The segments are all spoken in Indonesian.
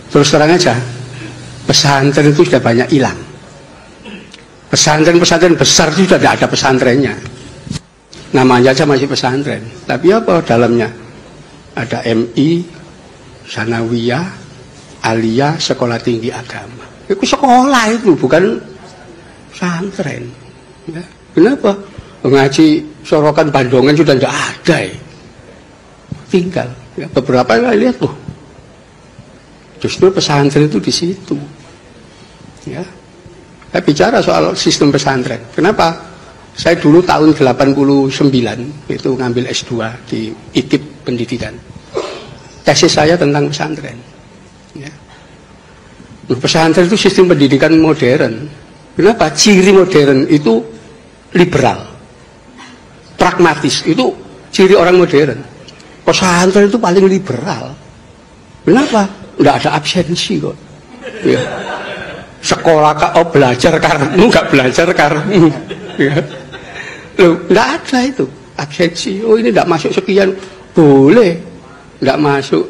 Terus terang aja, pesantren itu sudah banyak hilang. Pesantren-pesantren besar itu sudah tidak ada pesantrennya. Namanya aja masih pesantren. Tapi apa dalamnya? Ada MI, Sanawiyah, Aliyah, sekolah tinggi agama. Itu sekolah itu, bukan pesantren. Ya. Kenapa? Mengaji Sorokan Bandongan sudah tidak ada ya. Tinggal. Ya, beberapa kali lihat tuh. Justru pesantren itu di situ. Ya. Saya bicara soal sistem pesantren. Kenapa? Saya dulu tahun 89 itu ngambil S2 di IKIP Pendidikan. Tesis saya tentang pesantren. Ya. Pesantren itu sistem pendidikan modern. Kenapa? Ciri modern itu liberal, pragmatis. Itu ciri orang modern. Pesantren itu paling liberal. Kenapa? Tidak ada absensi kok. Ya. Sekolah belajar karena nggak belajar karena ya. Loh, nggak ada itu absensi. Oh ini tidak masuk sekian, boleh. Nggak masuk,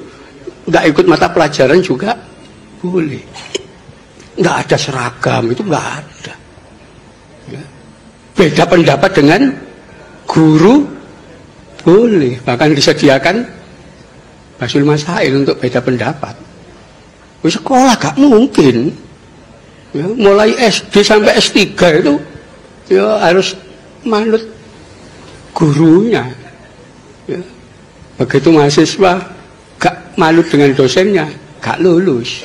nggak ikut mata pelajaran juga boleh. Nggak ada seragam, itu nggak ada. Ya. Beda pendapat dengan guru boleh, bahkan disediakan Basul Masail untuk beda pendapat. Sekolah gak mungkin. Ya, mulai SD sampai S3 itu ya harus manut gurunya. Ya. Begitu mahasiswa gak manut dengan dosennya, gak lulus.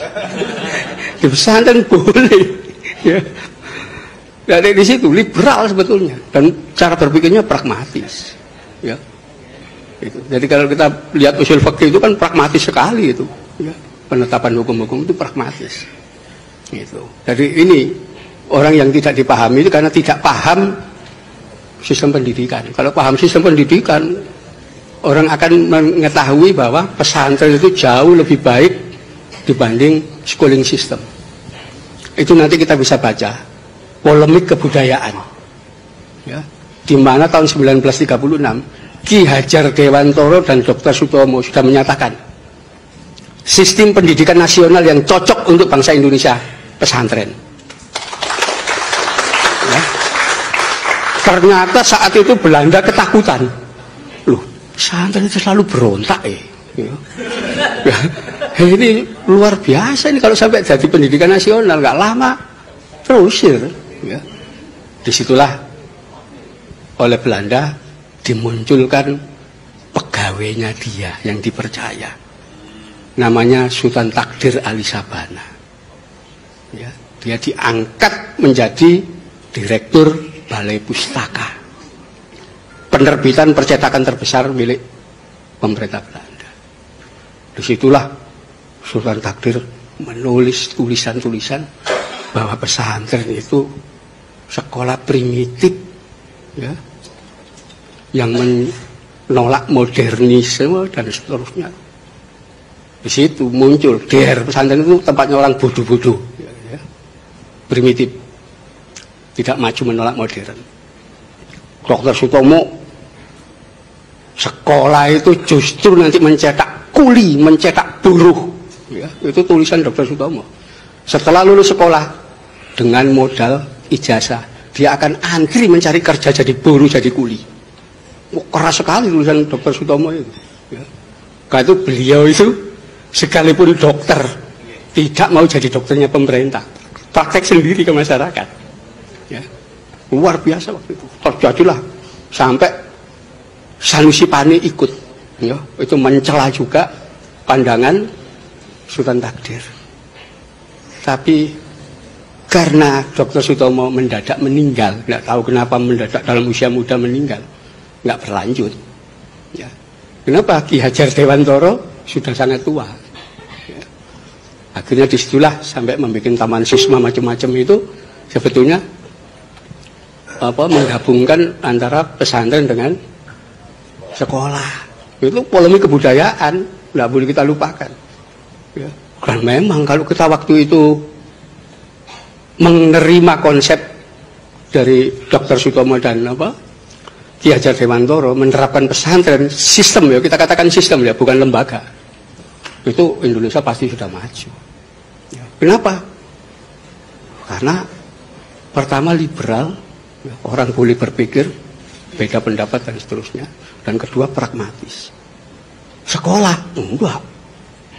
Di pesantren boleh. Ya. Dari di situ liberal sebetulnya dan cara berpikirnya pragmatis. Ya. Itu. Jadi kalau kita lihat usul fikih itu kan pragmatis sekali itu. Ya. Penetapan hukum-hukum itu pragmatis. Gitu. Jadi ini orang yang tidak dipahami itu karena tidak paham sistem pendidikan. Kalau paham sistem pendidikan, orang akan mengetahui bahwa pesantren itu jauh lebih baik dibanding schooling system. Itu nanti kita bisa baca polemik kebudayaan. Ya. Di mana tahun 1936 Ki Hajar Dewantoro dan Dr. Sutomo sudah menyatakan sistem pendidikan nasional yang cocok untuk bangsa Indonesia pesantren. Ya. Ternyata saat itu Belanda ketakutan. Loh, pesantren itu selalu berontak ya. Ya. Ini luar biasa ini kalau sampai jadi pendidikan nasional, nggak lama terusir. Ya. Disitulah oleh Belanda dimunculkan pegawainya dia yang dipercaya. Namanya Sultan Takdir Ali Sabana. Ya, dia diangkat menjadi direktur Balai Pustaka, penerbitan percetakan terbesar milik pemerintah Belanda. Disitulah Sultan Takdir menulis tulisan-tulisan bahwa pesantren itu sekolah primitif, ya, yang menolak modernisme dan seterusnya. Di situ muncul pesantren itu tempatnya orang bodoh-bodoh. Primitif, tidak maju menolak modern. Dr. Sutomo sekolah itu justru nanti mencetak kuli, mencetak buruh. Ya, itu tulisan Dr. Sutomo. Setelah lulus sekolah dengan modal ijazah, dia akan antri mencari kerja jadi buruh, jadi kuli. Keras sekali tulisan Dr. Sutomo itu. Ya. Karena itu beliau itu sekalipun dokter tidak mau jadi dokternya pemerintah. Praktek sendiri ke masyarakat, ya. Luar biasa waktu itu. Terjadilah sampai Sanusi Pane ikut, ya. Itu mencela juga pandangan Sultan Takdir. Tapi karena Dr. Sutomo mendadak meninggal, nggak tahu kenapa mendadak dalam usia muda meninggal, nggak berlanjut. Ya. Kenapa? Ki Hajar Dewantoro sudah sangat tua. Akhirnya disitulah sampai membuat taman sisma macam-macam itu sebetulnya menggabungkan antara pesantren dengan sekolah. Itu polemik kebudayaan, nggak boleh kita lupakan. Ya. Dan memang kalau kita waktu itu menerima konsep dari Dr. Sutomo dan Ki Hajar Dewantoro menerapkan pesantren sistem, ya kita katakan sistem ya, bukan lembaga. itu Indonesia pasti sudah maju. Ya. Kenapa? Karena pertama liberal, ya, orang boleh berpikir, beda pendapat dan seterusnya. Dan kedua pragmatis. Sekolah, enggak.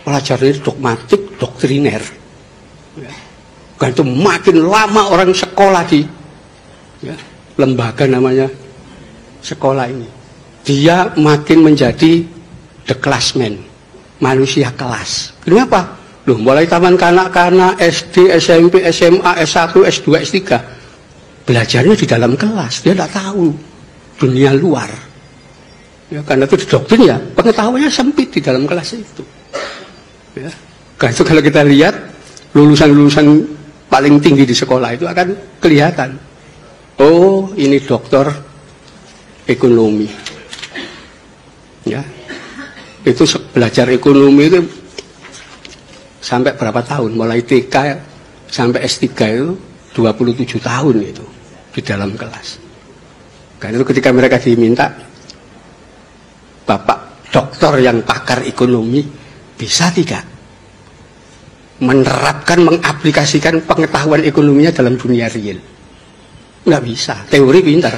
Pelajaran dogmatik, doktriner. Ya. Karena itu makin lama orang sekolah di ya, lembaga namanya sekolah ini, dia makin menjadi the classman, manusia kelas. Kenapa? Loh, mulai taman kanak-kanak, SD, SMP, SMA, S1, S2, S3, belajarnya di dalam kelas. Dia tidak tahu dunia luar. Ya, karena itu didoktrin ya, pengetahuannya sempit di dalam kelas itu. Ya. Karena itu kalau kita lihat lulusan-lulusan paling tinggi di sekolah itu akan kelihatan. Oh, ini doktor ekonomi. Ya. Itu belajar ekonomi itu sampai berapa tahun? Mulai TK sampai S3 itu 27 tahun itu di dalam kelas. Karena itu ketika mereka diminta, Bapak dokter yang pakar ekonomi, bisa tidak menerapkan, mengaplikasikan pengetahuan ekonominya dalam dunia real? Nggak bisa, teori pintar.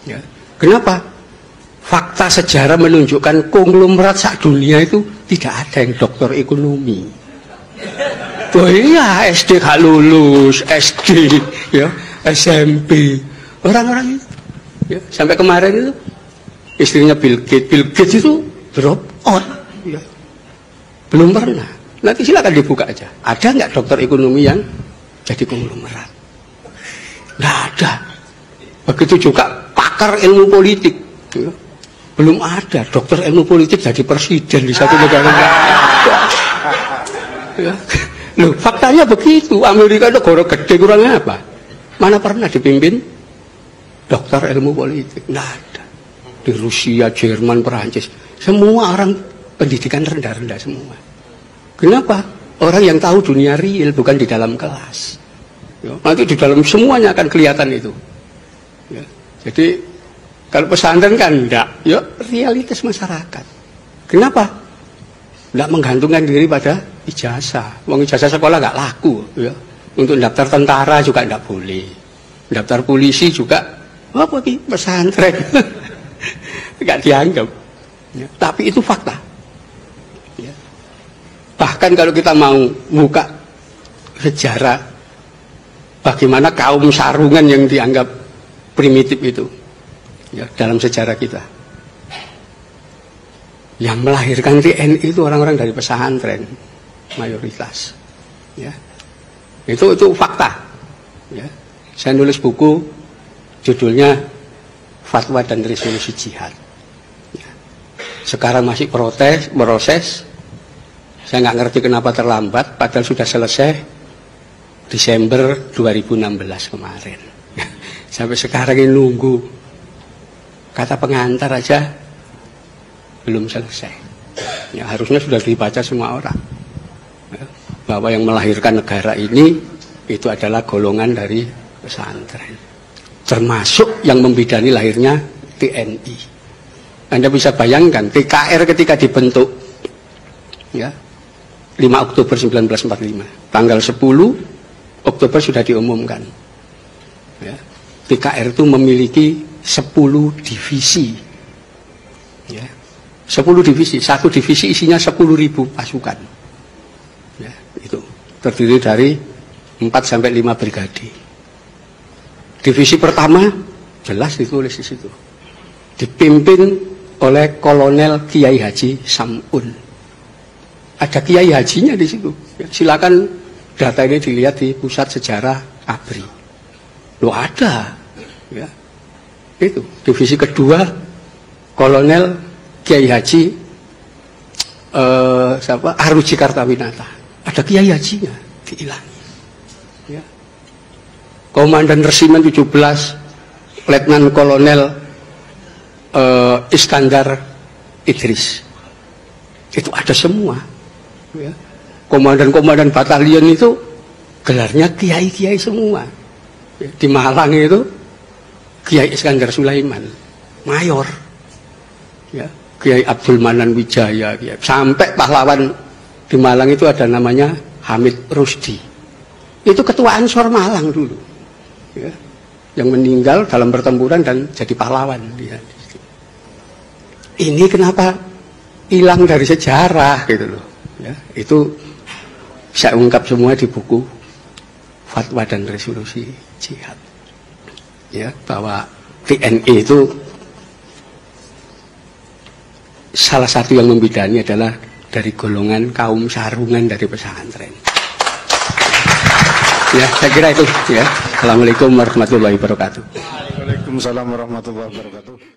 Ya. Kenapa? Fakta sejarah menunjukkan konglomerat sak dunia itu tidak ada yang dokter ekonomi. Oh iya, SD gak lulus, SD, ya, SMP, orang-orang itu, ya, sampai kemarin itu istrinya Bill Gates itu drop out, ya. Belum pernah. Nanti silakan dibuka aja. Ada nggak dokter ekonomi yang jadi konglomerat? Nggak ada. Begitu juga pakar ilmu politik, ya. Belum ada dokter ilmu politik jadi presiden di satu negara. Ya. Loh, faktanya begitu. Amerika itu negara gede, kurangnya apa? Mana pernah dipimpin dokter ilmu politik? Nggak ada. Di Rusia, Jerman, Perancis, semua orang pendidikan rendah-rendah semua. Kenapa? Orang yang tahu dunia real, bukan di dalam kelas. Ya, nanti di dalam semuanya akan kelihatan itu. Ya. Jadi kalau pesantren kan enggak, ya realitas masyarakat. Kenapa? Enggak menggantungkan diri pada ijazah. Wong ijazah sekolah enggak laku, ya. Untuk daftar tentara juga enggak boleh. Daftar polisi juga apa ki pesantren. Enggak dianggap. Ya. Tapi itu fakta. Ya. Bahkan kalau kita mau buka sejarah bagaimana kaum sarungan yang dianggap primitif itu, ya, dalam sejarah kita, yang melahirkan TNI itu orang-orang dari pesantren mayoritas, ya. Itu fakta, ya. Saya nulis buku judulnya Fatwa dan Resolusi Jihad, ya. Sekarang masih proses. Saya nggak ngerti kenapa terlambat, padahal sudah selesai Desember 2016 kemarin. Sampai sekarang ini nunggu. Kata pengantar aja belum selesai. Ya, harusnya sudah dibaca semua orang. Ya, bahwa yang melahirkan negara ini itu adalah golongan dari pesantren. Termasuk yang membidani lahirnya TNI. Anda bisa bayangkan TKR ketika dibentuk, ya, 5 Oktober 1945. Tanggal 10 Oktober sudah diumumkan. Ya, TKR itu memiliki 10 divisi. Ya, 10 divisi. Satu divisi isinya 10.000 pasukan. Ya, itu terdiri dari 4 sampai 5 brigade. Divisi pertama jelas ditulis di situ. Dipimpin oleh Kolonel Kiai Haji Samun. Ada Kiai Hajinya di situ. Ya, silakan data ini dilihat di Pusat Sejarah ABRI. Loh ada. Ya. Itu divisi kedua Kolonel Kiai Haji Aruji Kartawinata. Ada Kiai Hajinya diilangi. Ya. Komandan Resimen 17 Letnan Kolonel Iskandar Idris. Itu ada semua. Ya. Komandan-komandan batalion itu gelarnya kiai-kiai semua. Ya. Di Malang itu Kiai Iskandar Sulaiman, mayor. Ya. Kiai Abdul Manan Wijaya, ya. Sampai pahlawan Di Malang itu ada namanya Hamid Rusdi. Itu ketua Ansor Malang dulu. Ya. Yang meninggal dalam pertempuran dan jadi pahlawan. Dia. Ini kenapa hilang dari sejarah gitu loh. Ya, itu saya ungkap semua di buku Fatwa dan Resolusi Jihad. Ya, bahwa TNI itu salah satu yang membidani adalah dari golongan kaum sarungan dari pesantren. Ya, saya kira itu ya. Assalamualaikum warahmatullahi wabarakatuh. Waalaikumsalam warahmatullahi wabarakatuh.